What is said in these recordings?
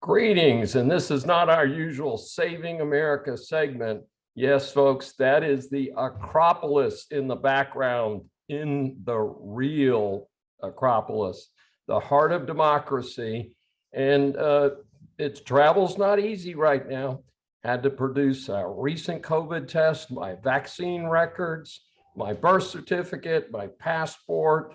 Greetings, and this is not our usual Saving America segment. Yes, folks, that is the Acropolis in the background, in the real Acropolis, the heart of democracy. And its travel's not easy right now. Had to produce a recent COVID test, my vaccine records, my birth certificate, my passport,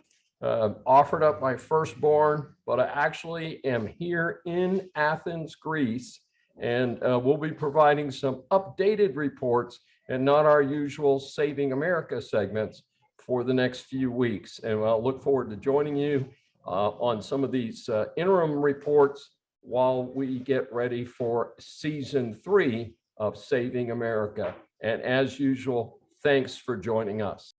offered up my firstborn, but I actually am here in Athens, Greece, and we'll be providing some updated reports and not our usual Saving America segments for the next few weeks. And I'll look forward to joining you on some of these interim reports while we get ready for season 3 of Saving America. And as usual, thanks for joining us.